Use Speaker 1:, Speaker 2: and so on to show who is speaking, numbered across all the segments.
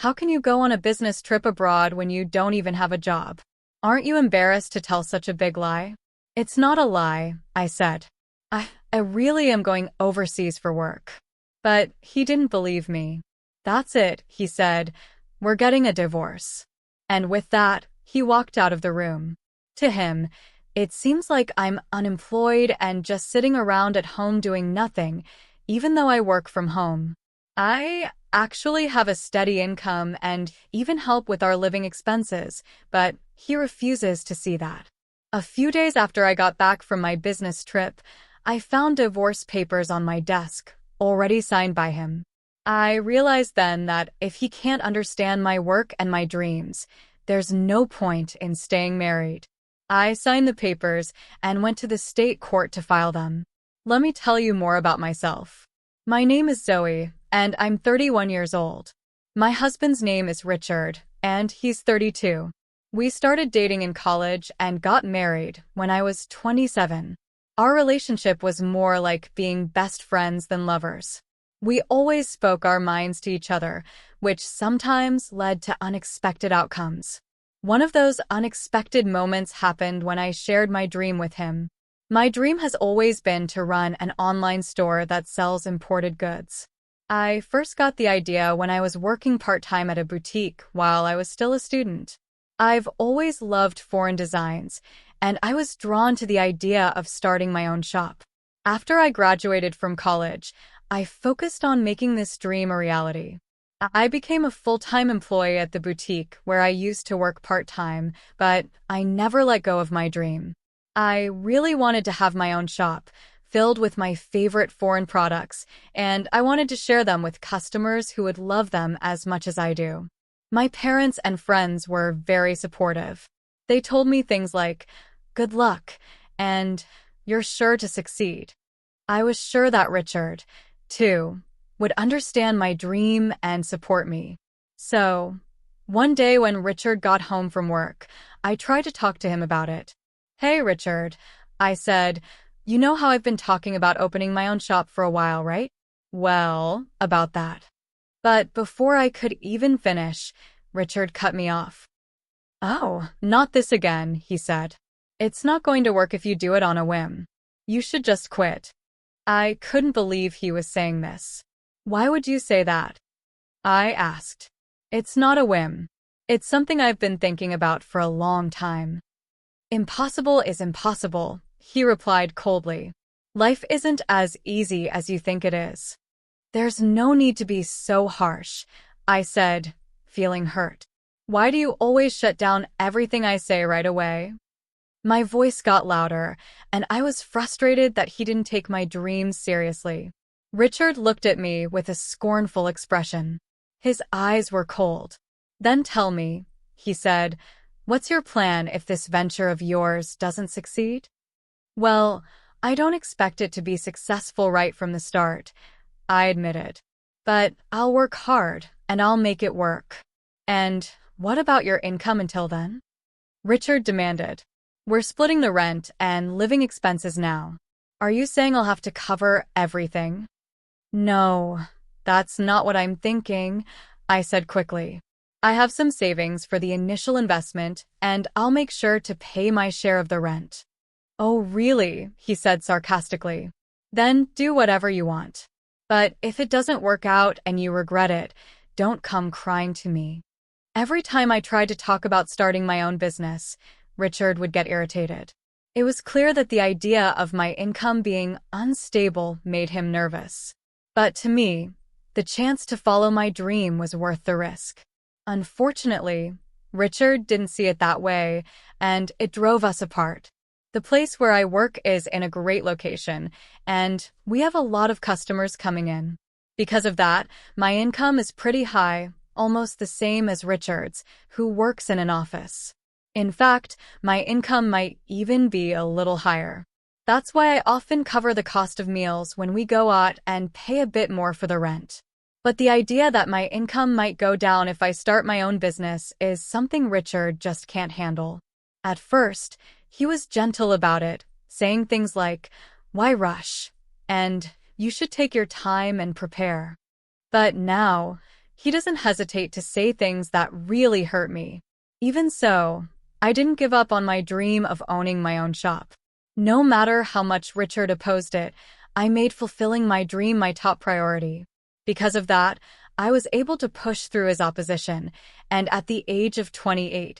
Speaker 1: How can you go on a business trip abroad when you don't even have a job? Aren't you embarrassed to tell such a big lie? It's not a lie, I said. I really am going overseas for work. But he didn't believe me. That's it, he said. We're getting a divorce. And with that, he walked out of the room. To him, it seems like I'm unemployed and just sitting around at home doing nothing, even though I work from home. I actually have a steady income and even help with our living expenses, but he refuses to see that. A few days after I got back from my business trip, I found divorce papers on my desk, already signed by him. I realized then that if he can't understand my work and my dreams, there's no point in staying married. I signed the papers and went to the state court to file them. Let me tell you more about myself. My name is Zoe, and I'm 31 years old. My husband's name is Richard, and he's 32. We started dating in college and got married when I was 27. Our relationship was more like being best friends than lovers. We always spoke our minds to each other, which sometimes led to unexpected outcomes. One of those unexpected moments happened when I shared my dream with him. My dream has always been to run an online store that sells imported goods. I first got the idea when I was working part-time at a boutique while I was still a student. I've always loved foreign designs, and I was drawn to the idea of starting my own shop. After I graduated from college, I focused on making this dream a reality. I became a full-time employee at the boutique where I used to work part-time, but I never let go of my dream. I really wanted to have my own shop, filled with my favorite foreign products, and I wanted to share them with customers who would love them as much as I do. My parents and friends were very supportive. They told me things like, "Good luck," and "You're sure to succeed." I was sure that Richard, too, would understand my dream and support me. So, one day when Richard got home from work, I tried to talk to him about it. "Hey, Richard," I said, "you know how I've been talking about opening my own shop for a while, right? Well, about that." But before I could even finish, Richard cut me off. "Oh, not this again," he said. "It's not going to work if you do it on a whim. You should just quit." I couldn't believe he was saying this. "Why would you say that?" I asked. "It's not a whim. It's something I've been thinking about for a long time." "Impossible is impossible," he replied coldly. "Life isn't as easy as you think it is." "There's no need to be so harsh," I said, feeling hurt. "Why do you always shut down everything I say right away?" My voice got louder, and I was frustrated that he didn't take my dreams seriously. Richard looked at me with a scornful expression. His eyes were cold. "Then tell me," he said, "what's your plan if this venture of yours doesn't succeed?" "Well, I don't expect it to be successful right from the start," I admitted. "But I'll work hard, and I'll make it work." "And what about your income until then?" Richard demanded. "We're splitting the rent and living expenses now. Are you saying I'll have to cover everything?" "No, that's not what I'm thinking," I said quickly. "I have some savings for the initial investment, and I'll make sure to pay my share of the rent." "Oh, really?" he said sarcastically. "Then do whatever you want. But if it doesn't work out and you regret it, don't come crying to me." Every time I tried to talk about starting my own business, Richard would get irritated. It was clear that the idea of my income being unstable made him nervous. But to me, the chance to follow my dream was worth the risk. Unfortunately, Richard didn't see it that way, and it drove us apart. The place where I work is in a great location, and we have a lot of customers coming in. Because of that, my income is pretty high, almost the same as Richard's, who works in an office. In fact, my income might even be a little higher. That's why I often cover the cost of meals when we go out and pay a bit more for the rent. But the idea that my income might go down if I start my own business is something Richard just can't handle. At first, he was gentle about it, saying things like, "Why rush?" and "You should take your time and prepare." But now, He doesn't hesitate to say things that really hurt me. Even so, I didn't give up on my dream of owning my own shop. No matter how much Richard opposed it, I made fulfilling my dream my top priority. Because of that, I was able to push through his opposition, and at the age of 28,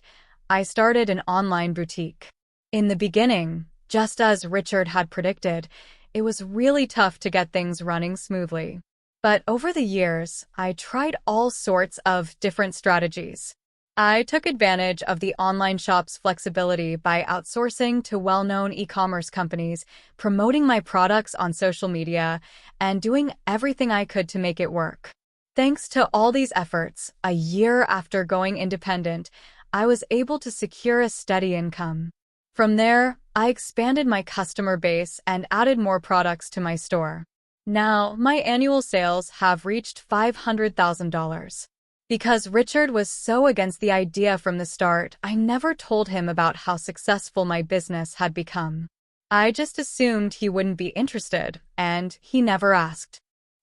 Speaker 1: I started an online boutique. In the beginning, just as Richard had predicted, it was really tough to get things running smoothly. But over the years, I tried all sorts of different strategies. I took advantage of the online shop's flexibility by outsourcing to well-known e-commerce companies, promoting my products on social media, and doing everything I could to make it work. Thanks to all these efforts, a year after going independent, I was able to secure a steady income. From there, I expanded my customer base and added more products to my store. Now, my annual sales have reached $500,000. Because Richard was so against the idea from the start, I never told him about how successful my business had become. I just assumed he wouldn't be interested, and he never asked.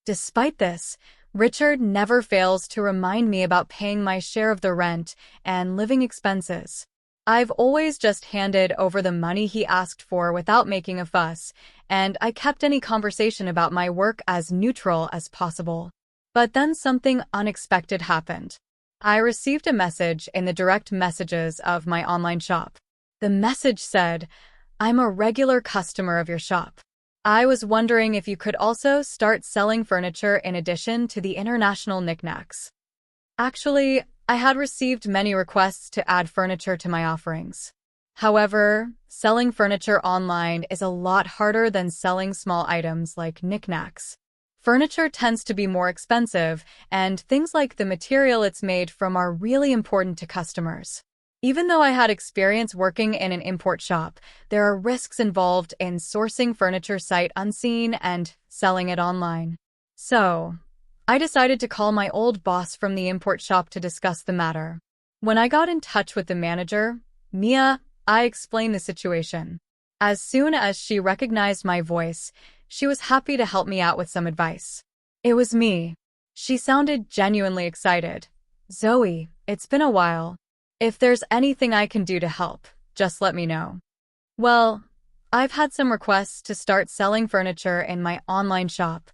Speaker 1: Despite this, Richard never fails to remind me about paying my share of the rent and living expenses. I've always just handed over the money he asked for without making a fuss, and I kept any conversation about my work as neutral as possible. But then something unexpected happened. I received a message in the direct messages of my online shop. The message said, "I'm a regular customer of your shop. I was wondering if you could also start selling furniture in addition to the international knickknacks." Actually, I had received many requests to add furniture to my offerings. However, selling furniture online is a lot harder than selling small items like knickknacks. Furniture tends to be more expensive, and things like the material it's made from are really important to customers. Even though I had experience working in an import shop, there are risks involved in sourcing furniture sight unseen and selling it online. So, I decided to call my old boss from the import shop to discuss the matter. When I got in touch with the manager, Mia, I explained the situation. As soon as she recognized my voice, she was happy to help me out with some advice. It was me. She sounded genuinely excited. "Zoe, it's been a while. If there's anything I can do to help, just let me know." "Well, I've had some requests to start selling furniture in my online shop,"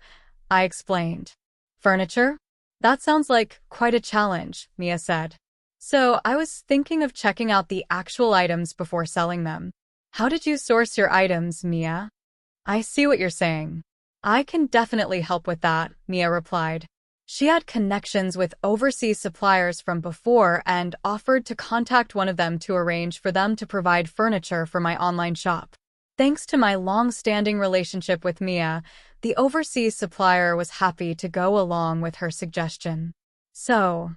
Speaker 1: I explained. "Furniture? That sounds like quite a challenge," Mia said. "So I was thinking of checking out the actual items before selling them." "How did you source your items, Mia?" "I see what you're saying. I can definitely help with that," Mia replied. She had connections with overseas suppliers from before and offered to contact one of them to arrange for them to provide furniture for my online shop. Thanks to my long-standing relationship with Mia, the overseas supplier was happy to go along with her suggestion. So,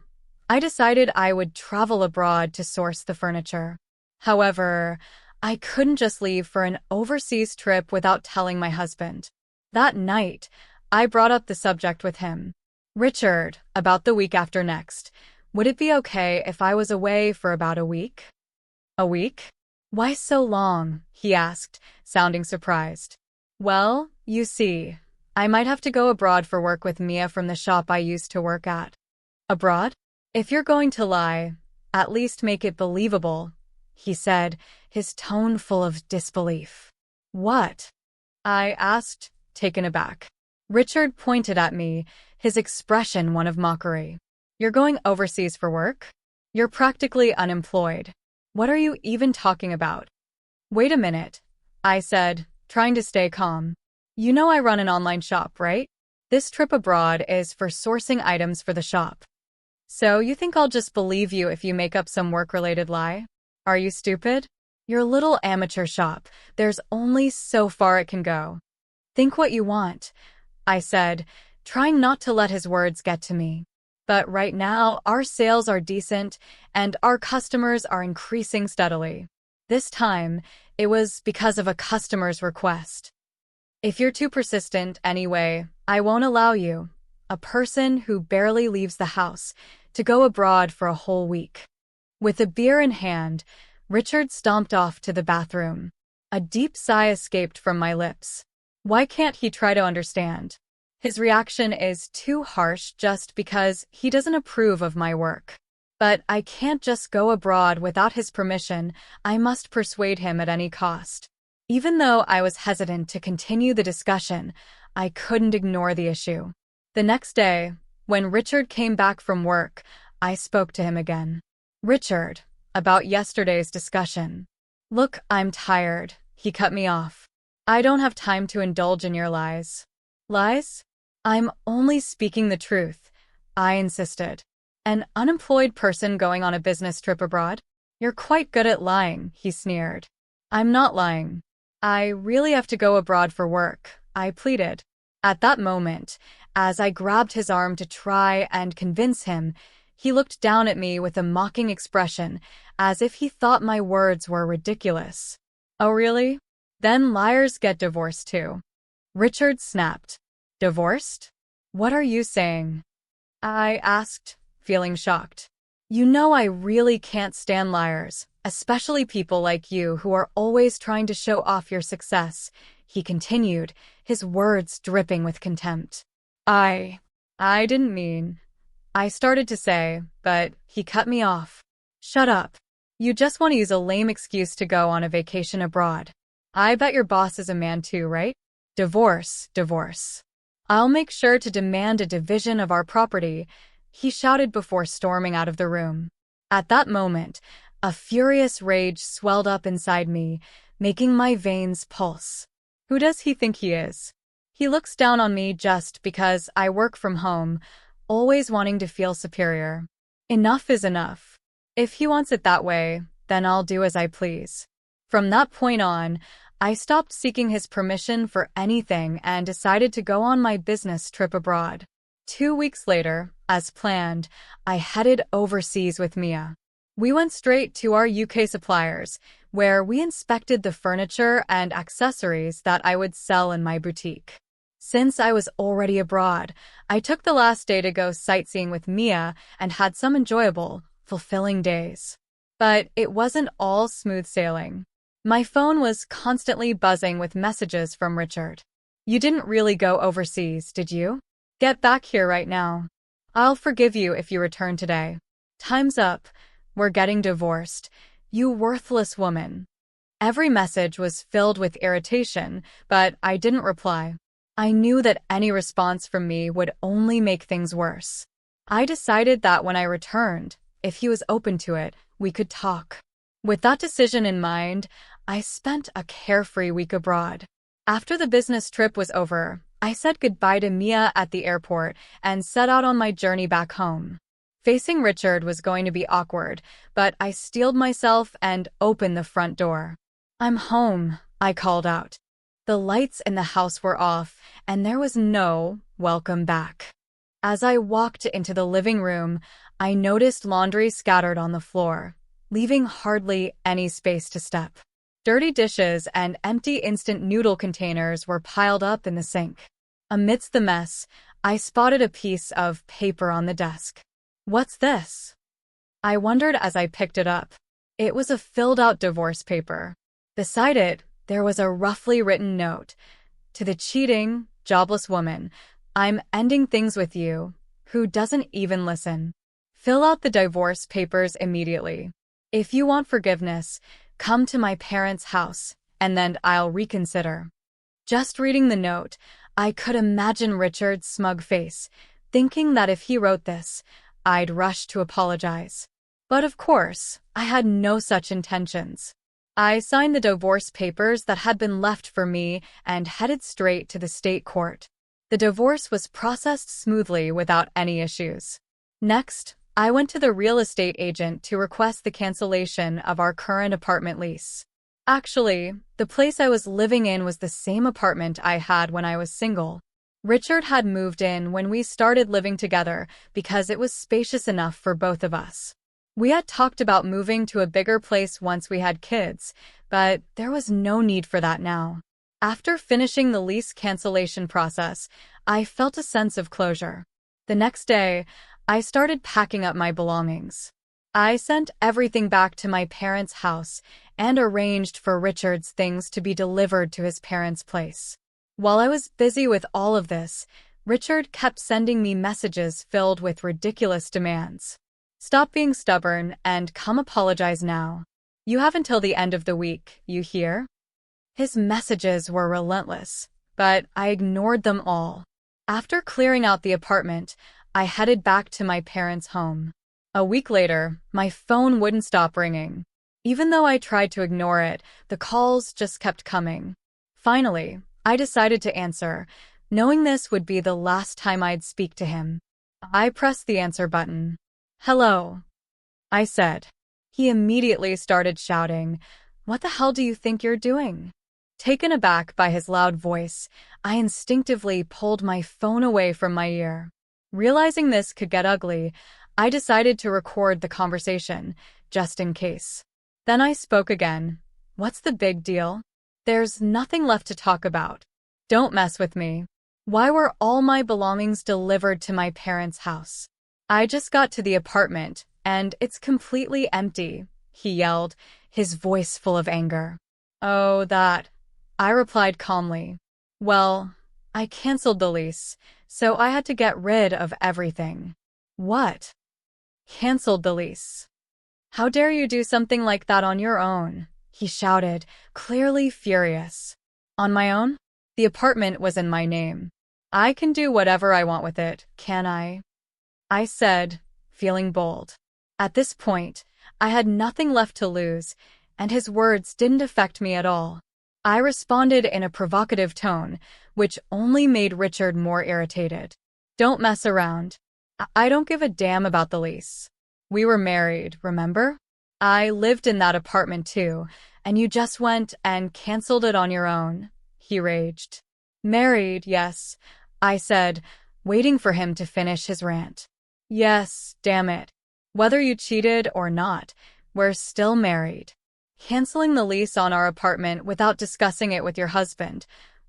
Speaker 1: I decided I would travel abroad to source the furniture. However, I couldn't just leave for an overseas trip without telling my husband. That night, I brought up the subject with him. "Richard, about the week after next, would it be okay if I was away for about a week?" "A week? Why so long?" he asked, sounding surprised. "Well, you see, I might have to go abroad for work with Mia from the shop I used to work at." "Abroad? If you're going to lie, at least make it believable," he said, his tone full of disbelief. "What?" I asked, taken aback. Richard pointed at me, his expression one of mockery. "You're going overseas for work? You're practically unemployed. What are you even talking about?" "Wait a minute," I said, trying to stay calm. "You know I run an online shop, right? This trip abroad is for sourcing items for the shop. So you think I'll just believe you if you make up some work-related lie? Are you stupid? Your little amateur shop, there's only so far it can go." "Think what you want," I said, trying not to let his words get to me. "But right now, our sales are decent, and our customers are increasing steadily. This time, it was because of a customer's request. If you're too persistent anyway, I won't allow you, a person who barely leaves the house, to go abroad for a whole week." With a beer in hand, Richard stomped off to the bathroom. A deep sigh escaped from my lips. Why can't he try to understand? His reaction is too harsh just because he doesn't approve of my work. But I can't just go abroad without his permission. I must persuade him at any cost. Even though I was hesitant to continue the discussion, I couldn't ignore the issue. The next day, when Richard came back from work, I spoke to him again. "Richard, about yesterday's discussion." "Look, I'm tired," he cut me off. "I don't have time to indulge in your lies." "Lies? I'm only speaking the truth," I insisted. "An unemployed person going on a business trip abroad? You're quite good at lying," he sneered. "I'm not lying. I really have to go abroad for work," I pleaded. At that moment, as I grabbed his arm to try and convince him, he looked down at me with a mocking expression, as if he thought my words were ridiculous. "Oh, really? Then liars get divorced too." Richard snapped. "Divorced? What are you saying?" I asked, feeling shocked. "You know I really can't stand liars, especially people like you who are always trying to show off your success," he continued, his words dripping with contempt. I didn't mean," I started to say, but he cut me off. "Shut up. You just want to use a lame excuse to go on a vacation abroad. I bet your boss is a man too, right? Divorce, divorce. I'll make sure to demand a division of our property," he shouted before storming out of the room. At that moment, a furious rage swelled up inside me, making my veins pulse. Who does he think he is? He looks down on me just because I work from home, always wanting to feel superior. Enough is enough. If he wants it that way, then I'll do as I please. From that point on, I stopped seeking his permission for anything and decided to go on my business trip abroad. 2 weeks later, as planned, I headed overseas with Mia. We went straight to our UK suppliers, where we inspected the furniture and accessories that I would sell in my boutique. Since I was already abroad, I took the last day to go sightseeing with Mia and had some enjoyable, fulfilling days. But it wasn't all smooth sailing. My phone was constantly buzzing with messages from Richard. "You didn't really go overseas, did you? Get back here right now. I'll forgive you if you return today. Time's up. We're getting divorced. You worthless woman." Every message was filled with irritation, but I didn't reply. I knew that any response from me would only make things worse. I decided that when I returned, if he was open to it, we could talk. With that decision in mind, I spent a carefree week abroad. After the business trip was over, I said goodbye to Mia at the airport and set out on my journey back home. Facing Richard was going to be awkward, but I steeled myself and opened the front door. "I'm home," I called out. The lights in the house were off, and there was no welcome back. As I walked into the living room, I noticed laundry scattered on the floor, leaving hardly any space to step. Dirty dishes and empty instant noodle containers were piled up in the sink. Amidst the mess, I spotted a piece of paper on the desk. "What's this?" I wondered as I picked it up. It was a filled-out divorce paper. Beside it, there was a roughly written note. "To the cheating, jobless woman, I'm ending things with you, who doesn't even listen. Fill out the divorce papers immediately. If you want forgiveness, come to my parents' house, and then I'll reconsider." Just reading the note, I could imagine Richard's smug face, thinking that if he wrote this, I'd rush to apologize. But of course, I had no such intentions. I signed the divorce papers that had been left for me and headed straight to the state court. The divorce was processed smoothly without any issues. Next, I went to the real estate agent to request the cancellation of our current apartment lease. Actually, the place I was living in was the same apartment I had when I was single. Richard had moved in when we started living together because it was spacious enough for both of us. We had talked about moving to a bigger place once we had kids, but there was no need for that now. After finishing the lease cancellation process, I felt a sense of closure. The next day, I started packing up my belongings. I sent everything back to my parents' house and arranged for Richard's things to be delivered to his parents' place. While I was busy with all of this, Richard kept sending me messages filled with ridiculous demands. Stop being stubborn and come apologize now. You have until the end of the week, you hear? His messages were relentless, but I ignored them all. After clearing out the apartment, I headed back to my parents' home. A week later, my phone wouldn't stop ringing. Even though I tried to ignore it, the calls just kept coming. Finally, I decided to answer, knowing this would be the last time I'd speak to him. I pressed the answer button. "Hello," I said. He immediately started shouting, "What the hell do you think you're doing?" Taken aback by his loud voice, I instinctively pulled my phone away from my ear. Realizing this could get ugly, I decided to record the conversation, just in case. Then I spoke again. "What's the big deal? There's nothing left to talk about. Don't mess with me. Why were all my belongings delivered to my parents' house? I just got to the apartment, and it's completely empty," he yelled, his voice full of anger. "Oh, that," I replied calmly. "Well, I canceled the lease, so I had to get rid of everything." "What? Canceled the lease? How dare you do something like that on your own?" he shouted, clearly furious. "On my own? The apartment was in my name. I can do whatever I want with it, can I?" I said, feeling bold. At this point, I had nothing left to lose, and his words didn't affect me at all. I responded in a provocative tone, which only made Richard more irritated. "Don't mess around. I don't give a damn about the lease. We were married, remember? I lived in that apartment too, and you just went and canceled it on your own," he raged. "Married, yes," I said, waiting for him to finish his rant. "Yes, damn it. Whether you cheated or not, we're still married. Canceling the lease on our apartment without discussing it with your husband.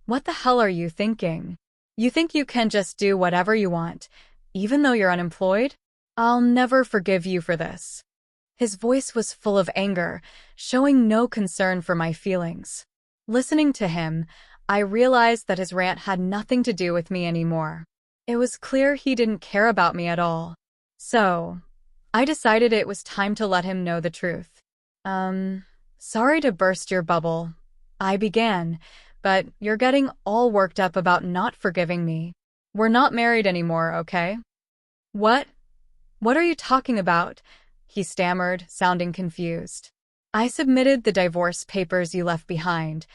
Speaker 1: What the hell are you thinking? You think you can just do whatever you want, even though you're unemployed? I'll never forgive you for this." His voice was full of anger, showing no concern for my feelings. Listening to him, I realized that his rant had nothing to do with me anymore. It was clear he didn't care about me at all. So, I decided it was time to let him know the truth. Sorry to burst your bubble," I began, "but you're getting all worked up about not forgiving me. We're not married anymore, okay?" "What? What are you talking about?" he stammered, sounding confused. "I submitted the divorce papers you left behind,"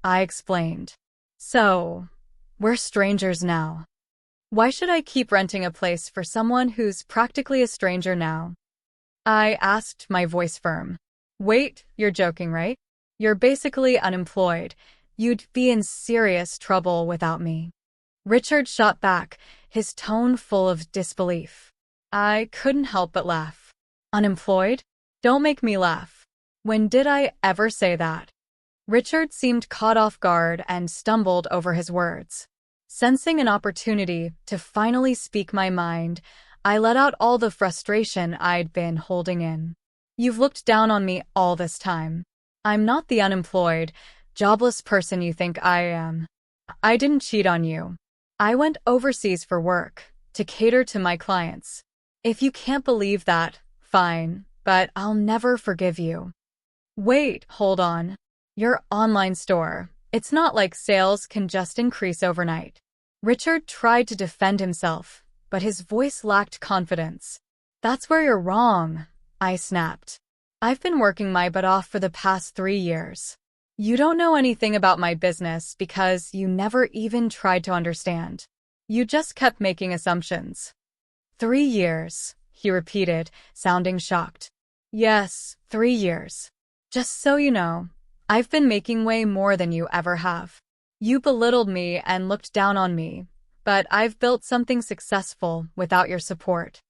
Speaker 1: I explained. "So, we're strangers now. Why should I keep renting a place for someone who's practically a stranger now?" I asked, my voice firm. "Wait, you're joking, right? You're basically unemployed. You'd be in serious trouble without me." Richard shot back, his tone full of disbelief. I couldn't help but laugh. "Unemployed? Don't make me laugh. When did I ever say that?" Richard seemed caught off guard and stumbled over his words. Sensing an opportunity to finally speak my mind, I let out all the frustration I'd been holding in. "You've looked down on me all this time. I'm not the unemployed, jobless person you think I am. I didn't cheat on you. I went overseas for work, to cater to my clients. If you can't believe that, fine, but I'll never forgive you." "Wait, hold on. Your online store. It's not like sales can just increase overnight." Richard tried to defend himself, but his voice lacked confidence. "That's where you're wrong," I snapped. "I've been working my butt off for the past 3 years. You don't know anything about my business because you never even tried to understand. You just kept making assumptions." 3 years, he repeated, sounding shocked. "Yes, 3 years. Just so you know, I've been making way more than you ever have. You belittled me and looked down on me, but I've built something successful without your support.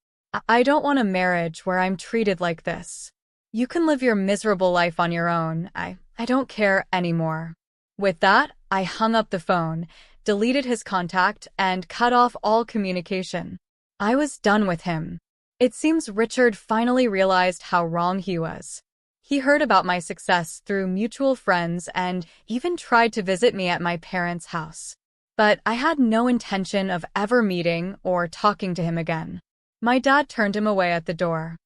Speaker 1: I don't want a marriage where I'm treated like this. You can live your miserable life on your own. I don't care anymore." With that, I hung up the phone, deleted his contact, and cut off all communication. I was done with him. It seems Richard finally realized how wrong he was. He heard about my success through mutual friends and even tried to visit me at my parents' house. But I had no intention of ever meeting or talking to him again. My dad turned him away at the door.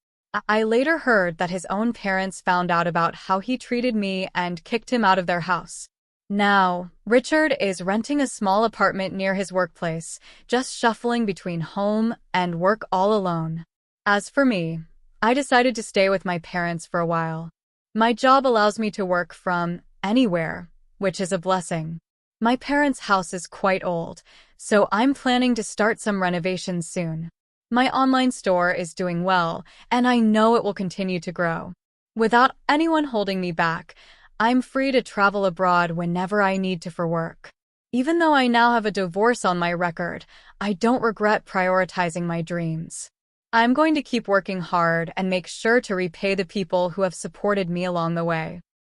Speaker 1: I later heard that his own parents found out about how he treated me and kicked him out of their house. Now, Richard is renting a small apartment near his workplace, just shuffling between home and work all alone. As for me, I decided to stay with my parents for a while. My job allows me to work from anywhere, which is a blessing. My parents' house is quite old, so I'm planning to start some renovations soon. My online store is doing well, and I know it will continue to grow. Without anyone holding me back, I'm free to travel abroad whenever I need to for work. Even though I now have a divorce on my record, I don't regret prioritizing my dreams. I'm going to keep working hard and make sure to repay the people who have supported me along the way.